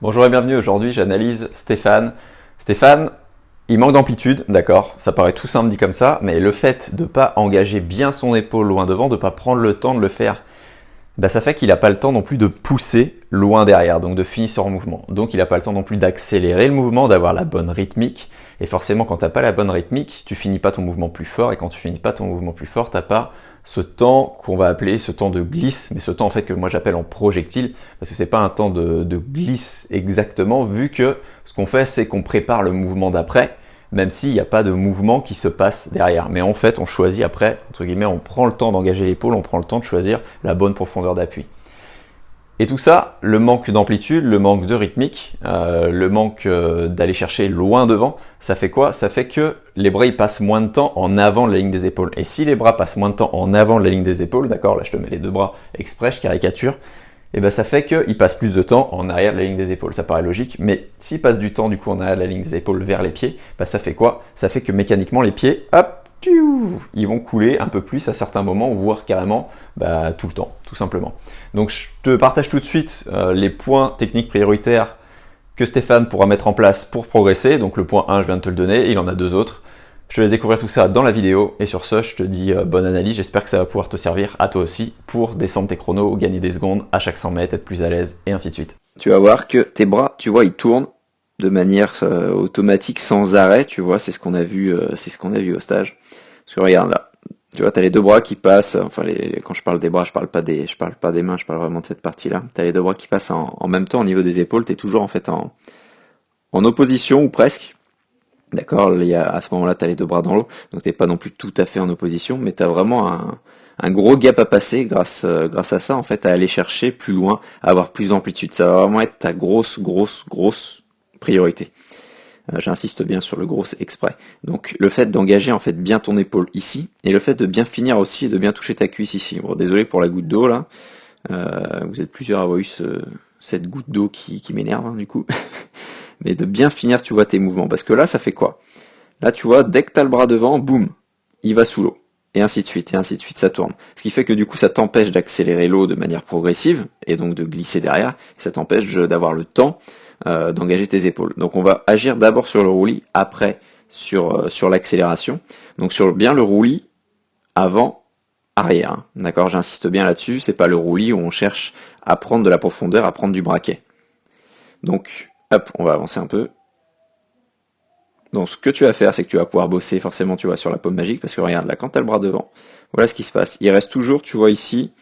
Bonjour et bienvenue, aujourd'hui j'analyse Stéphane. Stéphane, il manque d'amplitude, d'accord, ça paraît tout simple dit comme ça, mais le fait de ne pas engager bien son épaule loin devant, de ne pas prendre le temps de le faire, ça fait qu'il n'a pas le temps non plus de pousser loin derrière, donc de finir son mouvement. Donc il n'a pas le temps non plus d'accélérer le mouvement, d'avoir la bonne rythmique, et forcément quand tu n'as pas la bonne rythmique, tu finis pas ton mouvement plus fort, et quand tu finis pas ton mouvement plus fort, tu n'as pas ce temps qu'on va appeler ce temps de glisse, mais ce temps en fait que moi j'appelle en projectile, parce que c'est pas un temps de glisse exactement, vu que ce qu'on fait c'est qu'on prépare le mouvement d'après, même s'il n'y a pas de mouvement qui se passe derrière. Mais en fait, on choisit après, entre guillemets, on prend le temps d'engager l'épaule, on prend le temps de choisir la bonne profondeur d'appui. Et tout ça, le manque d'amplitude, le manque de rythmique, le manque d'aller chercher loin devant, ça fait quoi? Ça fait que les bras ils passent moins de temps en avant de la ligne des épaules. Et si les bras passent moins de temps en avant de la ligne des épaules, d'accord, là je te mets les deux bras exprès, je caricature, et ça fait qu'ils passent plus de temps en arrière de la ligne des épaules. Ça paraît logique, mais s'ils passent du temps du coup en arrière de la ligne des épaules vers les pieds, ça fait quoi? Ça fait que mécaniquement les pieds, hop, ils vont couler un peu plus à certains moments, voire carrément tout le temps, tout simplement. Donc je te partage tout de suite les points techniques prioritaires que Stéphane pourra mettre en place pour progresser. Donc le point 1, je viens de te le donner, et il en a deux autres. Je te laisse découvrir tout ça dans la vidéo, et sur ce, je te dis bonne analyse. J'espère que ça va pouvoir te servir à toi aussi pour descendre tes chronos, gagner des secondes à chaque 100 mètres, être plus à l'aise, et ainsi de suite. Tu vas voir que tes bras, tu vois, ils tournent de manière automatique, sans arrêt, tu vois, c'est ce qu'on a vu, au stage. Parce que regarde là, tu vois, t'as les deux bras qui passent, enfin quand je parle des bras, je parle pas des mains, je parle vraiment de cette partie-là. T'as les deux bras qui passent en même temps au niveau des épaules, t'es toujours en fait en opposition ou presque. D'accord, à ce moment-là, t'as les deux bras dans l'eau, donc t'es pas non plus tout à fait en opposition, mais t'as vraiment un gros gap à passer grâce à ça, en fait, à aller chercher plus loin, à avoir plus d'amplitude. Ça va vraiment être ta grosse priorité. J'insiste bien sur le gros exprès. Donc le fait d'engager en fait bien ton épaule ici, et le fait de bien finir aussi et de bien toucher ta cuisse ici. Bon, désolé pour la goutte d'eau là, vous êtes plusieurs à avoir eu cette goutte d'eau qui m'énerve du coup. Mais de bien finir, tu vois, tes mouvements. Parce que là, ça fait quoi? Là, tu vois, dès que t'as le bras devant, boum, il va sous l'eau. Et ainsi de suite, ça tourne. Ce qui fait que du coup, ça t'empêche d'accélérer l'eau de manière progressive, et donc de glisser derrière, et ça t'empêche d'avoir le temps d'engager tes épaules. Donc on va agir d'abord sur le roulis, après sur l'accélération. Donc sur bien le roulis, avant, arrière. Hein. D'accord, j'insiste bien là-dessus, c'est pas le roulis où on cherche à prendre de la profondeur, à prendre du braquet. Donc, hop, on va avancer un peu. Donc ce que tu vas faire, c'est que tu vas pouvoir bosser forcément, tu vois, sur la paume magique, parce que regarde, là, quand tu as le bras devant, voilà ce qui se passe. Il reste toujours, tu vois ici,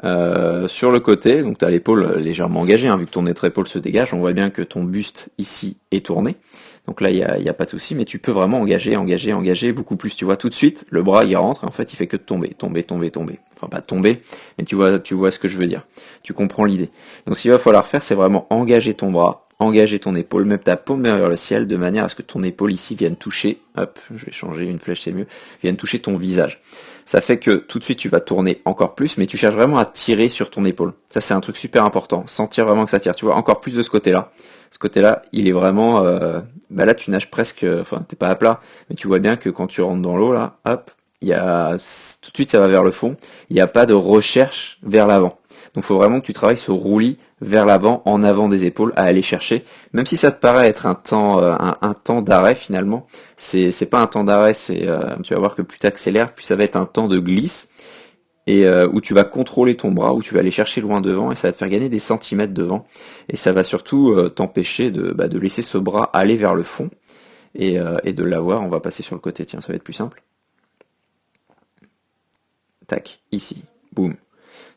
sur le côté, donc tu as l'épaule légèrement engagée, hein, vu que ton autre épaule se dégage, on voit bien que ton buste ici est tourné. Donc là, il y a pas de souci, mais tu peux vraiment engager beaucoup plus. Tu vois, tout de suite, le bras, il rentre, et en fait, il fait que de tomber. Enfin, pas tomber, mais tu vois ce que je veux dire. Tu comprends l'idée. Donc ce qu'il va falloir faire, c'est vraiment engager ton bras, engager ton épaule, même ta paume vers le ciel, de manière à ce que ton épaule ici vienne toucher, hop, je vais changer une flèche, c'est mieux, vienne toucher ton visage. Ça fait que tout de suite tu vas tourner encore plus, mais tu cherches vraiment à tirer sur ton épaule. Ça c'est un truc super important, sentir vraiment que ça tire. Tu vois, encore plus de ce côté-là. Ce côté-là, il est vraiment, là tu nages presque, enfin t'es pas à plat, mais tu vois bien que quand tu rentres dans l'eau là, hop, tout de suite ça va vers le fond. Il n'y a pas de recherche vers l'avant. Donc il faut vraiment que tu travailles ce roulis vers l'avant, en avant des épaules, à aller chercher. Même si ça te paraît être un temps d'arrêt finalement, c'est pas un temps d'arrêt, tu vas voir que plus tu accélères, plus ça va être un temps de glisse, et où tu vas contrôler ton bras, où tu vas aller chercher loin devant, et ça va te faire gagner des centimètres devant. Et ça va surtout t'empêcher de laisser ce bras aller vers le fond, et de l'avoir. On va passer sur le côté, tiens, ça va être plus simple. Tac, ici, boum.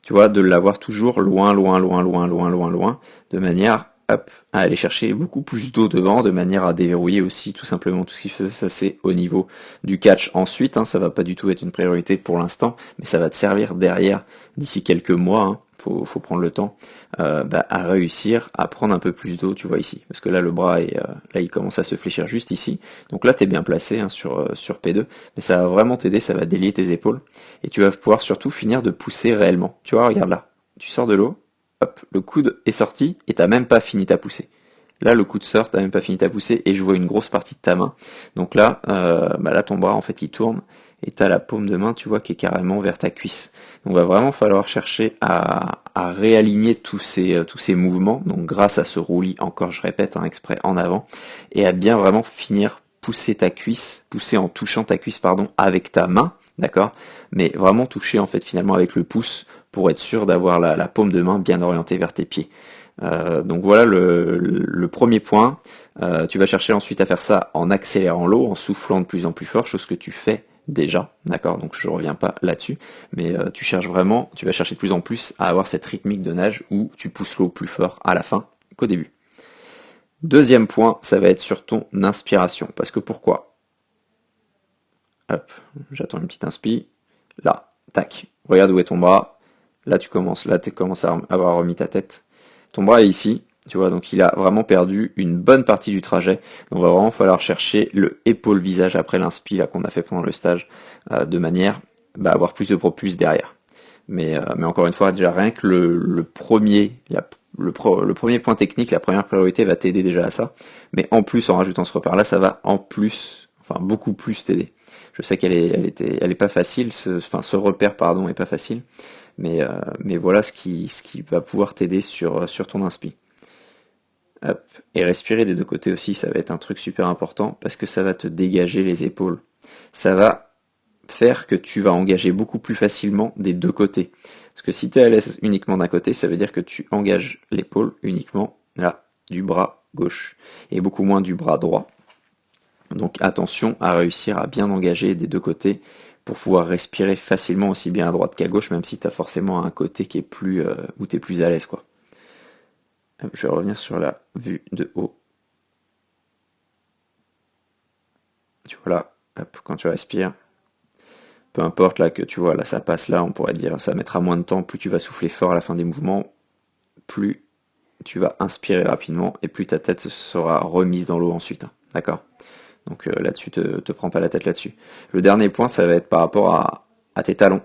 Tu vois, de l'avoir toujours loin, de manière, hop, à aller chercher beaucoup plus d'eau devant, de manière à déverrouiller aussi tout simplement tout ce qu'il fait. Ça c'est au niveau du catch. Ensuite, hein, ça va pas du tout être une priorité pour l'instant, mais ça va te servir derrière, d'ici quelques mois, hein, faut prendre le temps, à réussir à prendre un peu plus d'eau, tu vois ici. Parce que là, le bras là, il commence à se fléchir juste ici. Donc là, t'es bien placé hein, sur P2, mais ça va vraiment t'aider, ça va délier tes épaules, et tu vas pouvoir surtout finir de pousser réellement. Tu vois, regarde là, tu sors de l'eau, hop, le coude est sorti, et t'as même pas fini ta poussée. Là, le coude sort, t'as même pas fini ta poussée, et je vois une grosse partie de ta main. Donc là, là, ton bras, en fait, il tourne, et tu as la paume de main, tu vois, qui est carrément vers ta cuisse. Donc, va vraiment falloir chercher à réaligner tous ces mouvements, donc grâce à ce roulis, encore je répète, hein, exprès en avant, et à bien vraiment finir pousser ta cuisse, pousser en touchant ta cuisse, pardon, avec ta main, d'accord, mais vraiment toucher en fait finalement avec le pouce pour être sûr d'avoir la paume de main bien orientée vers tes pieds. Donc voilà le premier point. Tu vas chercher ensuite à faire ça en accélérant l'eau, en soufflant de plus en plus fort, chose que tu fais déjà, d'accord, donc je reviens pas là-dessus, mais tu vas chercher de plus en plus à avoir cette rythmique de nage où tu pousses l'eau plus fort à la fin qu'au début. Deuxième point, ça va être sur ton inspiration, parce que pourquoi? Hop, j'attends une petite inspi, là, tac, regarde où est ton bras, là tu commences à avoir remis ta tête, ton bras est ici, tu vois, donc il a vraiment perdu une bonne partie du trajet. Donc il va vraiment falloir chercher le épaule-visage après l'inspi là qu'on a fait pendant le stage, de manière à avoir plus de propulse derrière. Mais encore une fois, déjà rien que le premier point technique, la première priorité va t'aider déjà à ça. Mais en plus, en rajoutant ce repère-là, ça va en plus, enfin beaucoup plus t'aider. Je sais qu'elle est pas facile, ce repère pardon est pas facile, mais voilà ce qui va pouvoir t'aider sur ton inspi. Hop. Et respirer des deux côtés aussi, ça va être un truc super important parce que ça va te dégager les épaules. Ça va faire que tu vas engager beaucoup plus facilement des deux côtés. Parce que si tu es à l'aise uniquement d'un côté, ça veut dire que tu engages l'épaule uniquement là, du bras gauche et beaucoup moins du bras droit. Donc attention à réussir à bien engager des deux côtés pour pouvoir respirer facilement aussi bien à droite qu'à gauche, même si tu as forcément un côté qui est plus où tu es plus à l'aise, quoi. Je vais revenir sur la vue de haut. Tu vois là, hop, quand tu respires, peu importe là que tu vois, là ça passe là, on pourrait dire ça mettra moins de temps, plus tu vas souffler fort à la fin des mouvements, plus tu vas inspirer rapidement et plus ta tête sera remise dans l'eau ensuite. Hein, d'accord? Donc là-dessus, te prends pas la tête là-dessus. Le dernier point, ça va être par rapport à tes talons.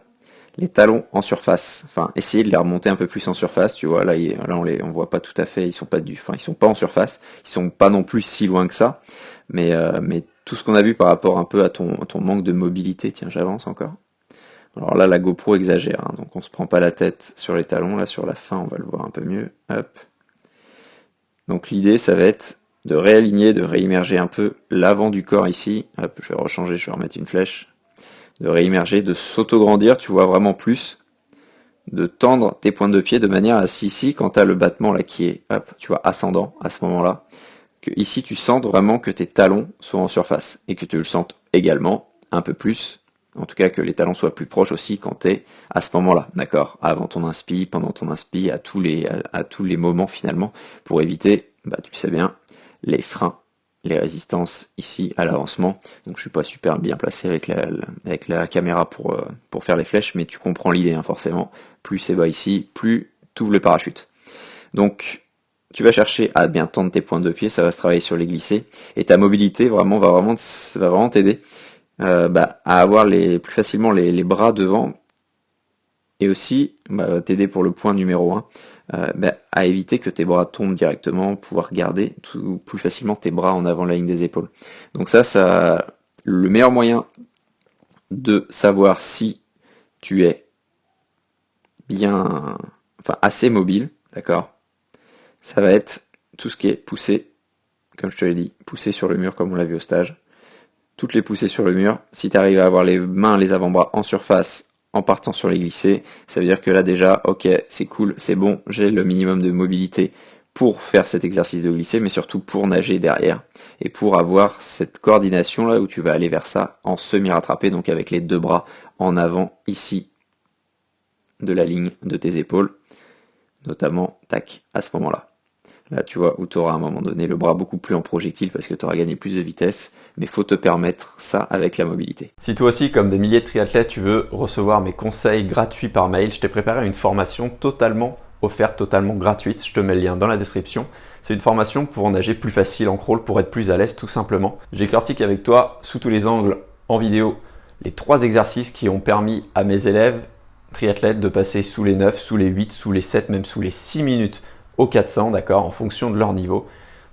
Les talons en surface, enfin essayer de les remonter un peu plus en surface, tu vois, là on voit pas tout à fait, ils sont pas en surface, ils sont pas non plus si loin que ça, mais tout ce qu'on a vu par rapport un peu à ton manque de mobilité, tiens j'avance encore. Alors là la GoPro exagère, hein, donc on se prend pas la tête sur les talons, là sur la fin on va le voir un peu mieux, hop. Donc l'idée ça va être de réaligner, de réimmerger un peu l'avant du corps ici, hop, je vais rechanger, je vais remettre une flèche. De réimmerger, de s'auto-grandir, tu vois vraiment plus, de tendre tes pointes de pied de manière à si ici, quand tu as le battement là qui est, hop, tu vois, ascendant à ce moment-là, que ici tu sentes vraiment que tes talons sont en surface et que tu le sentes également un peu plus, en tout cas que les talons soient plus proches aussi quand tu es à ce moment-là, d'accord, avant ton inspi, pendant ton inspi, à tous les moments finalement, pour éviter, tu le sais bien, les freins, les résistances ici à l'avancement. Donc je suis pas super bien placé avec la caméra pour faire les flèches, mais tu comprends l'idée, hein, forcément. Plus c'est bas ici, plus tu ouvres le parachute. Donc tu vas chercher à bien tendre tes pointes de pied, ça va se travailler sur les glissés, et ta mobilité va vraiment t'aider à avoir plus facilement les bras devant, et aussi t'aider pour le point numéro 1, à éviter que tes bras tombent directement, pouvoir garder plus facilement tes bras en avant de la ligne des épaules. Donc ça, le meilleur moyen de savoir si tu es assez mobile, d'accord, ça va être tout ce qui est poussé, comme je te l'ai dit, poussé sur le mur comme on l'a vu au stage. Toutes les poussées sur le mur, si tu arrives à avoir les mains, les avant-bras en surface, en partant sur les glissés, ça veut dire que là déjà, ok, c'est cool, c'est bon, j'ai le minimum de mobilité pour faire cet exercice de glisser, mais surtout pour nager derrière, et pour avoir cette coordination là où tu vas aller vers ça en semi-rattrapé, donc avec les deux bras en avant ici de la ligne de tes épaules, notamment, tac, à ce moment-là. Là, tu vois, où tu auras à un moment donné le bras beaucoup plus en projectile parce que tu auras gagné plus de vitesse, mais faut te permettre ça avec la mobilité. Si toi aussi, comme des milliers de triathlètes, tu veux recevoir mes conseils gratuits par mail, je t'ai préparé une formation totalement offerte, totalement gratuite. Je te mets le lien dans la description. C'est une formation pour nager plus facile en crawl, pour être plus à l'aise tout simplement. J'éclaircique avec toi, sous tous les angles, en vidéo, les 3 exercices qui ont permis à mes élèves triathlètes de passer sous les 9, sous les 8, sous les 7, même sous les 6 minutes au 400, d'accord, en fonction de leur niveau.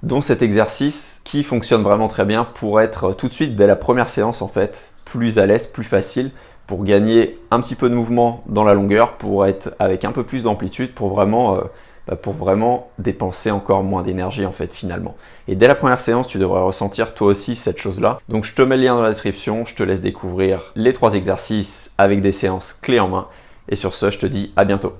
dont cet exercice qui fonctionne vraiment très bien pour être tout de suite dès la première séance en fait plus à l'aise, plus facile, pour gagner un petit peu de mouvement dans la longueur, pour être avec un peu plus d'amplitude, pour vraiment dépenser encore moins d'énergie en fait finalement. Et dès la première séance, tu devrais ressentir toi aussi cette chose-là. Donc je te mets le lien dans la description, je te laisse découvrir les 3 exercices avec des séances clés en main. Et sur ce, je te dis à bientôt.